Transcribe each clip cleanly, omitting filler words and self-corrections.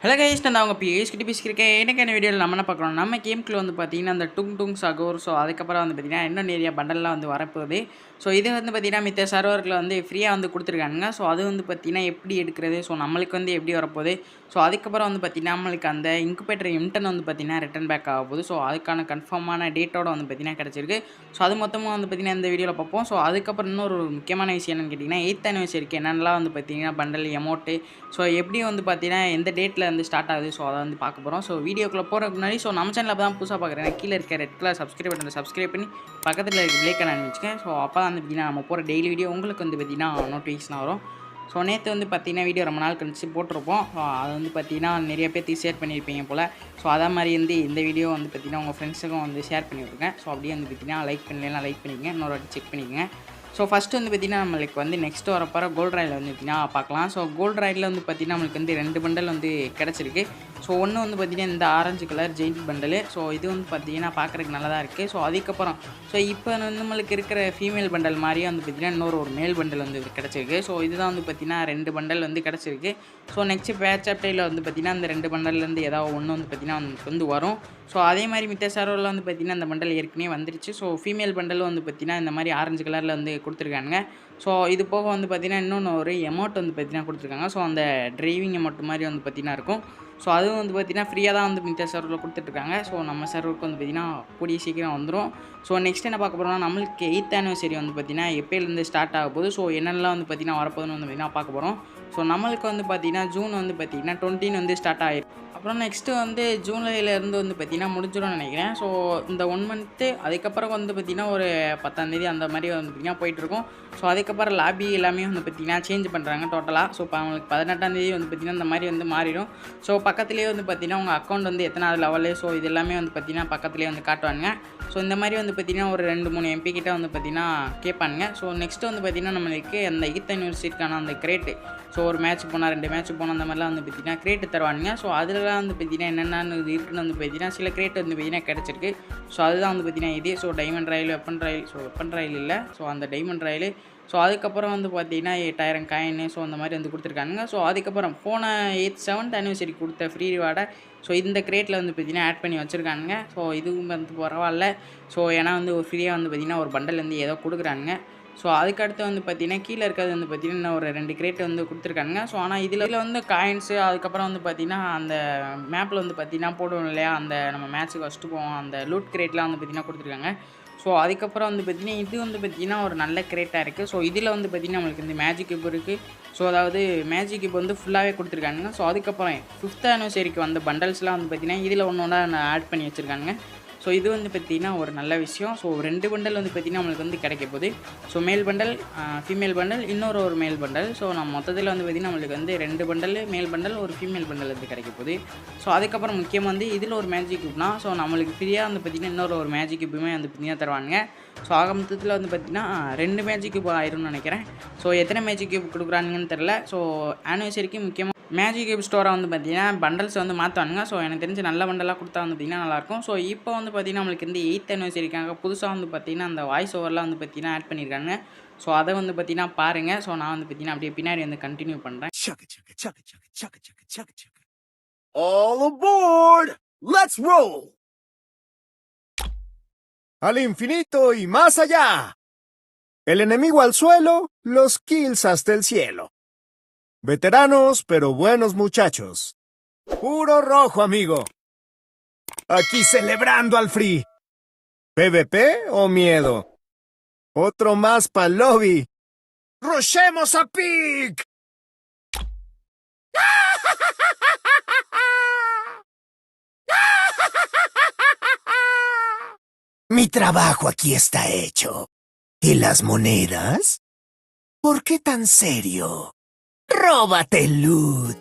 Hello guys, நான் அவங்க கிட்ட பேசிக்கிறேன். எனக்கான வீடியோவில் நம்ம என்ன பார்க்குறோம், நம்ம கேம்குள்ள வந்து பார்த்தீங்கன்னா அந்த டுங் டுங் சகோர். ஸோ அதுக்கப்புறம் வந்து பார்த்தீங்கன்னா இன்னும் நிறைய பண்டல்லாம் வந்து வரப்போகுது. ஸோ இது வந்து பார்த்தீங்கன்னா மித்த சர்வர்களில் வந்து ஃப்ரீயாக வந்து கொடுத்துருக்காங்க. ஸோ அது வந்து பார்த்தீங்கன்னா எப்படி எடுக்கிறது, ஸோ நம்மளுக்கு வந்து எப்படி வரப்போகுது. ஸோ அதுக்கப்புறம் வந்து பார்த்தீங்கன்னா நம்மளுக்கு அந்த இன்குபேட்டர் இம்டன் வந்து பார்த்தீங்கன்னா ரிட்டன் பேக் ஆக போகுது. ஸோ அதுக்கான கன்ஃபார்மான டேட்டோட வந்து பார்த்தீங்கன்னா கிடச்சிருக்கு. ஸோ அது மொத்தமாக வந்து பார்த்தீங்கன்னா இந்த வீடியோவில் பார்ப்போம். ஸோ அதுக்கப்புறம் இன்னொரு முக்கியமான விஷயம் என்னென்னு கேட்டிங்கன்னா 8th anniversary என்னென்னலாம் வந்து பார்த்தீங்கன்னா பண்டல் எமௌண்ட்டு, ஸோ எப்படி வந்து பார்த்தீங்கன்னா எந்த டேட்டில் வந்து ஸ்டார்ட் ஆகுது. ஸோ அதை வந்து பார்க்க போகிறோம். ஸோ வீடியோக்குள்ளே போகிறதுக்கு முன்னாடி ஸோ நம்ம சேனலில் தான் புதுசாக பார்க்குறேன், கீழே இருக்க ரெட் கலர் சப்ஸ்கிரைப் பட்டனை சப்ஸ்கிரைப் பண்ணி பக்கத்தில் இருக்க பிளேக்கன் ஆரம்பிச்சுக்கேன். ஸோ அப்போ வந்து பார்த்தீங்கன்னா நம்ம போகிற டெய்லி வீடியோ உங்களுக்கு வந்து பார்த்தீங்கன்னா நோட்டிஃபிகேஷன் வரும். ஸோ நேற்று வந்து பார்த்தீங்கன்னா வீடியோ ரொம்ப நாள் கழிச்சு போட்டிருப்போம். ஸோ அது வந்து பார்த்தீங்கன்னா நிறைய பேர்த்துக்கு ஷேர் பண்ணியிருப்பீங்க போல். ஸோ அதே மாதிரி வந்து இந்த வீடியோ வந்து பார்த்தீங்கன்னா உங்கள் ஃப்ரெண்ட்ஸுக்கும் வந்து ஷேர் பண்ணி விட்ருங்க. ஸோ அப்படியே வந்து பார்த்தீங்கன்னா லைக் பண்ணலாம், லைக் பண்ணிக்கங்க, இன்னொரு வாட்டி செக் பண்ணிக்கங்க. ஸோ ஃபஸ்ட்டு வந்து பார்த்திங்கன்னா நம்மளுக்கு வந்து நெக்ஸ்ட்டு வரப்போகிற கோல்ட் ராயில் வந்து பார்த்திங்கன்னா பார்க்கலாம். ஸோ கோல்ட் ராயில் வந்து பார்த்திங்கன்னா நம்மளுக்கு வந்து 2 பண்டல் வந்து கிடச்சிருக்கு. ஸோ ஒன்று வந்து பார்த்திங்கன்னா இந்த orange colour giant bundle. So இது வந்து பார்த்திங்கன்னா பார்க்குறதுக்கு நல்லா தான் இருக்குது. ஸோ அதுக்கப்புறம் ஸோ இப்போ வந்து நம்மளுக்கு இருக்கிற ஃபீமேல் பண்டல் மாதிரியே வந்து பார்த்திங்கன்னா இன்னொரு மேல் பண்டல் வந்து கிடச்சிருக்கு. ஸோ இதுதான் வந்து பார்த்திங்கன்னா 2 பண்டல் வந்து கிடச்சிருக்கு. ஸோ நெக்ஸ்ட்டு பேட்ச் அப்டேயில் வந்து பார்த்திங்கன்னா இந்த 2 பண்டல்லேருந்து ஏதாவது ஒன்று வந்து பார்த்திங்கன்னா வந்து வரும். ஸோ அதே மாதிரி மித்த சர்வரில் வந்து பார்த்திங்கன்னா இந்த பண்டல் ஏற்கனவே வந்துருச்சு. ஸோ ஃபீமேல் பண்டல் வந்து பார்த்திங்கன்னா இந்த மாதிரி ஆரஞ்சு கலரில் வந்து கொடுத்துருக்காங்க. ஸோ இது போக வந்து பார்த்திங்கன்னா இன்னொன்று ஒரு எமௌண்ட் வந்து பார்த்திங்கன்னா கொடுத்துருக்காங்க. ஸோ அந்த டிரைவிங் எமௌண்ட் மாதிரி வந்து பார்த்திங்கன்னா இருக்கும். ஸோ அதுவும் வந்து பார்த்திங்கன்னா ஃப்ரீயாக தான் வந்து மித்த சர்வரில் கொடுத்துட்ருக்காங்க. ஸோ நம்ம சர்வருக்கு வந்து பார்த்திங்கன்னா கூடிய சீக்கிரம் வந்துடும். ஸோ நெக்ஸ்ட் என்ன பார்க்க போகிறோம்னா நம்மளுக்கு 8th anniversary வந்து பார்த்திங்கன்னா எப்போலேருந்து ஸ்டார்ட் ஆக போகுது. ஸோ என்னென்னலாம் வந்து பார்த்திங்கன்னா வரப்போகுதுன்னு வந்து பார்த்திங்கன்னா பார்க்க போகிறோம். ஸோ நம்மளுக்கு வந்து பார்த்திங்கன்னா ஜூன் வந்து பார்த்திங்கன்னா 20 வந்து ஸ்டார்ட் ஆகிடும். அப்புறம் நெக்ஸ்ட்டு வந்து ஜூலையிலேருந்து வந்து பார்த்திங்கன்னா முடிஞ்சிடும்னு நினைக்கிறேன். ஸோ இந்த 1 மந்த்து அதுக்கப்புறம் வந்து பார்த்திங்கன்னா ஒரு 10ஆம் தேதி அந்த மாதிரி வந்து பார்த்திங்கன்னா போயிட்டுருக்கும். ஸோ அதுக்கப்புறம் லாபி எல்லாமே வந்து பார்த்திங்கன்னா சேஞ்ச் பண்ணுறாங்க டோட்டலாக. ஸோ இப்போ அவங்களுக்கு 18ஆம் தேதி வந்து பார்த்திங்கன்னா இந்த மாதிரி வந்து மாறிடும். ஸோ பக்கத்துலேயே வந்து பார்த்திங்கன்னா உங்கள் அக்கௌண்ட் வந்து எத்தனாவது லெவலு, ஸோ இது எல்லாமே வந்து பார்த்திங்கன்னா பக்கத்துலேயே வந்து காட்டுவாங்க. ஸோ இந்த மாதிரி வந்து பார்த்திங்கன்னா ஒரு 2-3 MP கிட்ட வந்து பார்த்திங்கன்னா கேட்பாங்க. ஸோ நெக்ஸ்ட்டு வந்து பார்த்திங்கன்னா நம்மளுக்கு அந்த 8th anniversary-க்கான அந்த கிரேட்டு, ஸோ ஒரு மேட்ச் போனால் 2 மேட்ச் போனால் அந்த மாதிரிலாம் வந்து பார்த்திங்கன்னா கிரேட்டு தருவானுங்க. ஸோ அதிலலாம் வந்து பார்த்திங்கன்னா என்னென்னு இருக்குன்னு வந்து பார்த்திங்கன்னா சில கிரேட் வந்து பார்த்திங்கன்னா கிடச்சிருக்கு. ஸோ அதுதான் வந்து பார்த்திங்கன்னா இது. So diamond royale, weapon royale, so weapon royale இல்லை, ஸோ அந்த டைமண்ட் ராயில். ஸோ அதுக்கப்புறம் வந்து பார்த்திங்கன்னா 8000 காயின்னு, ஸோ அந்த மாதிரி வந்து கொடுத்துருக்காங்க. ஸோ அதுக்கப்புறம் போன 7th anniversary கொடுத்த ஃப்ரீ ரிவார்டை ஸோ இந்த கிரேட்டில் வந்து பார்த்திங்கன்னா ஆட் பண்ணி வச்சுருக்கானுங்க. ஸோ இதுவும் வந்து பரவாயில்ல. ஸோ ஏன்னா வந்து ஒரு ஃப்ரீயாக வந்து பார்த்திங்கன்னா ஒரு பண்டல் வந்து ஏதோ கொடுக்குறானுங்க. ஸோ அதுக்கடுத்து வந்து பார்த்திங்கன்னா கீழே இருக்கிறது வந்து பார்த்திங்கன்னா இன்னும் ஒரு 2 கிரேட் வந்து கொடுத்துருக்காங்க. ஸோ ஆனால் இதில் வந்து காயின்ஸு அதுக்கப்புறம் வந்து பார்த்திங்கன்னா அந்த மேப்பில் வந்து பார்த்திங்கன்னா போடுவோம் இல்லையா, அந்த நம்ம மேட்ச்சுக்கு ஃபஸ்ட்டு போவோம் அந்த லூட் கிரேட்லாம் வந்து பார்த்திங்கன்னா கொடுத்துருக்காங்க. ஸோ அதுக்கப்புறம் வந்து பார்த்திங்கன்னா இது வந்து பார்த்திங்கன்னா ஒரு நல்ல கிரேட்டாக இருக்குது. ஸோ இதில் வந்து பார்த்திங்கன்னா நம்மளுக்கு இந்த மேஜிக் கியூப் இருக்குது. ஸோ அதாவது மேஜிக் கியூப் வந்து ஃபுல்லாகவே கொடுத்துருக்காங்க. ஸோ அதுக்கப்புறம் 5th anniversary-க்கு வந்த பண்டல்ஸ்லாம் வந்து பார்த்திங்கன்னா இதில் ஒன்று ஒன்றா ஆட் பண்ணி வச்சுருக்காங்க. ஸோ இது வந்து பார்த்திங்கன்னா ஒரு நல்ல விஷயம். ஸோ 2 பண்டல் வந்து பார்த்திங்கன்னா நம்மளுக்கு வந்து கிடைக்க போகுது. So male bundle, female bundle, இன்னொரு மேல் பண்டல். ஸோ நம்ம மொத்தத்தில் வந்து பார்த்திங்கன்னா நம்மளுக்கு வந்து 2 பண்டல் மேல் பண்டல், ஒரு ஃபீமேல் பண்டல் வந்து கிடைக்க போகுது. ஸோ அதுக்கப்புறம் முக்கியமாக வந்து இதில் ஒரு மேஜிக் கியூப்னா ஸோ நம்மளுக்கு ஃப்ரீயாக வந்து பார்த்திங்கன்னா இன்னொரு மேஜிக் கியூப்புமே வந்து பார்த்திங்கன்னா தருவாங்க. ஸோ ஆக மொத்தத்தில் வந்து பார்த்திங்கன்னா 2 மேஜிக் கியூப் ஆயிரும்னு நினைக்கிறேன். ஸோ எத்தனை மேஜிக் கியூப் கொடுக்குறாங்கன்னு தெரில. ஸோ ஆனிவர்சரிக்கு முக்கியமாக மேஜிக் கியூப் ஸ்டோரை வந்து பார்த்திங்கன்னா பண்டல்ஸ் வந்து மாற்றுவானுங்க. ஸோ எனக்கு தெரிஞ்சு நல்ல பண்டலாக கொடுத்தா வந்து பார்த்திங்கன்னா நல்லாயிருக்கும். ஸோ இப்போ வந்து பார்த்திங்கன்னா நம்மளுக்கு இந்த 8th anniversary-க்காக புதுசாக வந்து பார்த்திங்கன்னா அந்த வாய்ஸ் ஓவர்லாம் வந்து பார்த்திங்கன்னா ஆட் பண்ணியிருக்காங்க. ஸோ அதை வந்து பார்த்திங்கன்னா பாருங்கள். ஸோ நான் வந்து பார்த்திங்கன்னா அப்படியே பின்னாடி வந்து கண்டினியூ பண்ணுறேன். All aboard! Let's roll! Al infinito y más allá. El enemigo al suelo, los kills hasta el cielo. Veteranos, pero buenos muchachos. Puro rojo, amigo. Aquí celebrando al free. ¿PvP o miedo? Otro más pa'l lobby. ¡Rushemos a Pig! Mi trabajo aquí está hecho. ¿Y las monedas? ¿Por qué tan serio? ¡Róbate el loot!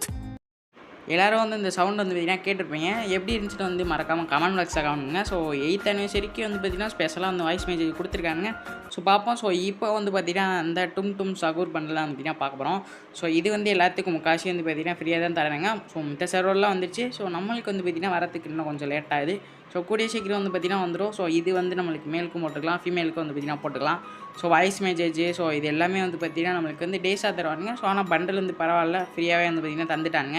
எல்லோரும் வந்து இந்த sound வந்து பார்த்திங்கன்னா கேட்டிருப்பீங்க. எப்படி இருந்துச்சுட்டு வந்து மறக்காமல் comment பாக்ஸில் கமெண்ட்டுங்க. ஸோ 8th anniversary-க்கு வந்து பார்த்திங்கன்னா ஸ்பெஷலாக அந்த வாய்ஸ் மெசேஜ் கொடுத்துருக்காங்க. ஸோ பார்ப்போம். ஸோ இப்போ வந்து பார்த்திங்கன்னா அந்த டும் டும் சகூர் பண்டலாம் வந்து பார்த்திங்கன்னா பார்க்க போகிறோம். ஸோ இது வந்து எல்லாத்துக்கும் முக்காசி வந்து பார்த்திங்கன்னா ஃப்ரீயாக தான் தராங்க. ஸோ மித்த சர்வர்லாம் வந்துச்சு. ஸோ நம்மளுக்கு வந்து பார்த்திங்கன்னா வரத்துக்கு இன்னும் கொஞ்சம் லேட் ஆகுது. ஸோ கூடிய சீக்கிரம் வந்து பார்த்திங்கன்னா வந்துடும். ஸோ இது வந்து நம்மளுக்கு மேலுக்கும் போட்டுக்கலாம், ஃபீமேலுக்கும் வந்து பார்த்திங்கன்னா போட்டுக்கலாம். ஸோ வாய்ஸ் மெசேஜ் ஸோ இது எல்லாமே வந்து பார்த்திங்கன்னா நம்மளுக்கு வந்து டேஸாக தருவாங்க. ஸோ ஆனால் பண்டல் வந்து பரவாயில்ல, ஃப்ரீயாகவே வந்து பார்த்திங்கன்னா தந்துட்டாங்க.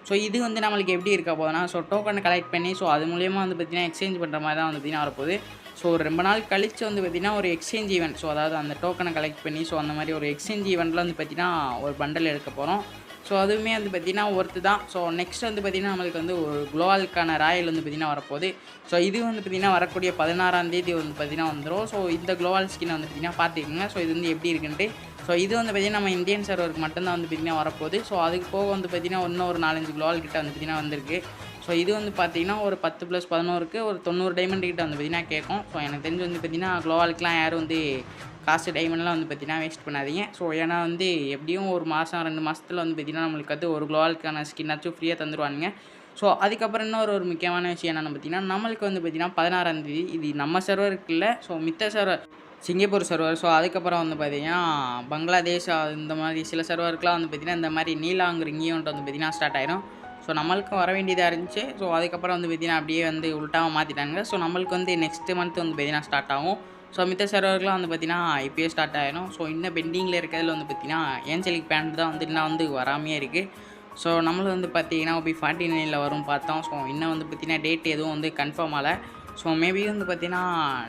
ஸோ இது வந்து நம்மளுக்கு எப்படி இருக்க போகுதுன்னா, ஸோ டோக்கன் கலெக்ட் பண்ணி ஸோ அது மூலியமாக வந்து பார்த்திங்கன்னா எக்ஸ்சேஞ்ச் பண்ணுற மாதிரி தான் வந்து பார்த்திங்கன்னா வரப்போகுது. ஸோ ரொம்ப நாள் கழித்து வந்து பார்த்திங்கன்னா ஒரு எக்ஸ்சேஞ்ச் ஈவெண்ட், ஸோ அதாவது அந்த டோக்கனை கலெக்ட் பண்ணி ஸோ அந்த மாதிரி ஒரு எக்ஸ்சேஞ்ச் ஈவெண்ட்டில் வந்து பார்த்திங்கன்னா ஒரு பண்டல் எடுக்க போகிறோம். ஸோ அதுவுமே வந்து பார்த்திங்கன்னா ஒர்த்து தான். ஸோ நெக்ஸ்ட் வந்து பார்த்திங்கன்னா நம்மளுக்கு வந்து ஒரு குளோவாலுக்கான ராயல் வந்து பார்த்திங்கன்னா வரப்போகுது. ஸோ இது வந்து பார்த்திங்கன்னா வரக்கூடிய 16ஆம் தேதி வந்து பார்த்திங்கன்னா வந்துடும். ஸோ இந்த குளோவால் ஸ்கின் வந்து பார்த்திங்கன்னா பார்த்துக்கோங்க. ஸோ இது வந்து எப்படி இருக்குன்ட்டு. ஸோ இது வந்து பார்த்திங்கன்னா நம்ம இந்தியன் சர்வருக்கு மட்டும்தான் வந்து பார்த்திங்கன்னா வரப்போகுது. ஸோ அதுக்கு போக வந்து பார்த்திங்கன்னா இன்னும் ஒரு 4-5 குளோவால் கிட்ட வந்து பார்த்திங்கன்னா வந்திருக்கு. ஸோ இது வந்து பார்த்திங்கன்னா ஒரு 10+11க்கு ஒரு 90 டைமண்ட் கிட்ட வந்து பார்த்திங்கன்னா கேட்கும். ஸோ எனக்கு தெரிஞ்சு வந்து பார்த்திங்கன்னா குளோவாலுக்குலாம் யாரும் வந்து காசு டைமண்ட்லாம் வந்து பார்த்திங்கன்னா வேஸ்ட் பண்ணாதீங்க. ஸோ ஏன்னா வந்து எப்படியும் ஒரு மாதம் 2 மாதத்தில் வந்து பார்த்திங்கன்னா நம்மளுக்கு வந்து ஒரு குளோவாலுக்கான ஸ்கின்னாச்சும் ஃப்ரீயாக தந்துடுவானுங்க. ஸோ அதுக்கப்புறம் இன்னொரு ஒரு முக்கியமான விஷயம் என்னென்னு பார்த்திங்கன்னா, நம்மளுக்கு வந்து பார்த்திங்கன்னா 16ஆம் தேதி இது நம்ம சர்வருக்கு இல்லை, ஸோ மித்த சர்வர் சிங்கப்பூர் சர்வர், ஸோ அதுக்கப்புறம் வந்து பார்த்திங்கன்னா பங்களாதேஷ் இந்த மாதிரி சில சர்வருக்குலாம் வந்து பார்த்திங்கன்னா இந்த மாதிரி நீலாங்கிற ஈவெண்ட் வந்து பார்த்திங்கன்னா ஸ்டார்ட் ஆயிரும். ஸோ நம்மளுக்கும் வர வேண்டியதாக இருந்துச்சு. ஸோ அதுக்கப்புறம் வந்து பார்த்திங்கன்னா அப்படியே வந்து உல்ட்டாவாக மாற்றிட்டாங்க. ஸோ நம்மளுக்கு வந்து நெக்ஸ்ட் மந்த் வந்து பார்த்திங்கன்னா ஸ்டார்ட் ஆகும். ஸோ மித்த சர்வருக்குலாம் வந்து பார்த்திங்கன்னா இப்போயே ஸ்டார்ட் ஆகிடும். ஸோ இன்னும் பெண்டிங்கில் இருக்கிறதுல வந்து பார்த்திங்கன்னா ஏஞ்சலிக் பேண்ட் தான் வந்து இன்னும் வந்து வராமையே இருக்குது. ஸோ நம்மளும் வந்து பார்த்திங்கன்னா போய் 49ல் வரும் பார்த்தோம். ஸோ இன்னும் வந்து பார்த்திங்கன்னா டேட் எதுவும் வந்து கன்ஃபார்ம் ஆகலை. ஸோ மேபி வந்து பார்த்திங்கன்னா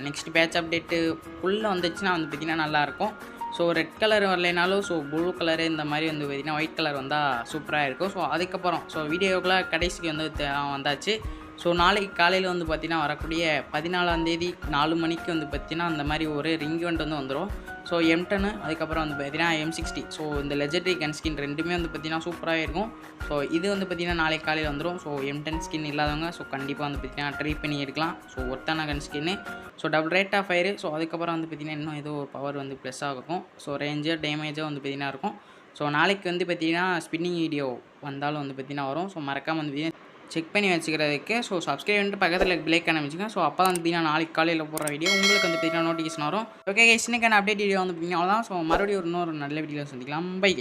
நெக்ஸ்ட் பேட்ச் அப்டேட்டு ஃபுல்ல வந்துச்சுன்னா வந்து பார்த்திங்கன்னா நல்லாயிருக்கும். ஸோ ரெட் கலர் வரலைனாலும் ஸோ ப்ளூ கலரு இந்த மாதிரி வந்து பார்த்திங்கன்னா ஒயிட் கலர் வந்தால் சூப்பராக இருக்கும். ஸோ அதுக்கப்புறம் ஸோ வீடியோக்குள்ளே கடைசிக்கு வந்து வந்தாச்சு. ஸோ நாளைக்கு காலையில் வந்து பார்த்திங்கன்னா வரக்கூடிய 14ஆம் தேதி 4 மணிக்கு வந்து பார்த்திங்கன்னா அந்த மாதிரி ஒரு ரிங் ஈவெண்ட் வந்து வந்துடும். ஸோ M10 அதுக்கப்புறம் வந்து பார்த்திங்கன்னா M60. ஸோ இந்த லெஜெண்டரி கன் ஸ்கின் ரெண்டுமே வந்து பார்த்திங்கன்னா சூப்பராக இருக்கும். ஸோ இது வந்து பார்த்திங்கன்னா நாளைக்கு காலையில் வந்துடும். ஸோ M10 ஸ்கின் இல்லாதவங்க ஸோ கண்டிப்பாக வந்து பார்த்திங்கன்னா ட்ரை பண்ணி எடுக்கலாம். ஸோ ஒர்த்தான gun skin. So double rate of fire. So அதுக்கப்புறம் வந்து பார்த்திங்கன்னா இன்னும் ஏதோ ஒரு பவர் வந்து ப்ளஸ் ஆகும். ஸோ ரேஞ்சோ டேமேஜோ வந்து பார்த்திங்கன்னா இருக்கும். ஸோ நாளைக்கு வந்து பார்த்திங்கன்னா ஸ்பின்னிங் வீடியோ வந்தாலும் வந்து பார்த்திங்கன்னா வரும். ஸோ மறக்காமல் வந்து பார்த்திங்கன்னா செக் பண்ணி வச்சுக்கிறதுக்கு ஸோ சப்ஸ்கிரைப் பண்ணிட்டு பக்கத்தில் பிளேக் பண்ண வச்சுக்கோங்க. ஸோ அப்போ தான் வந்து பார்த்திங்கன்னா நாளைக்கு காலையில் போடுற வீடியோ உங்களுக்கு வந்து பார்த்திங்கன்னா நோட்டிஃபிகேஷன் வரும். ஓகே கைஸ், இன்னைக்கான அப்டேட் வீடியோ வந்து பார்த்திங்கன்னா அவ்வளோதான். ஸோ மறுபடியும் இன்னொரு நல்ல வீடியோ சந்திக்கலாம். Bye guys.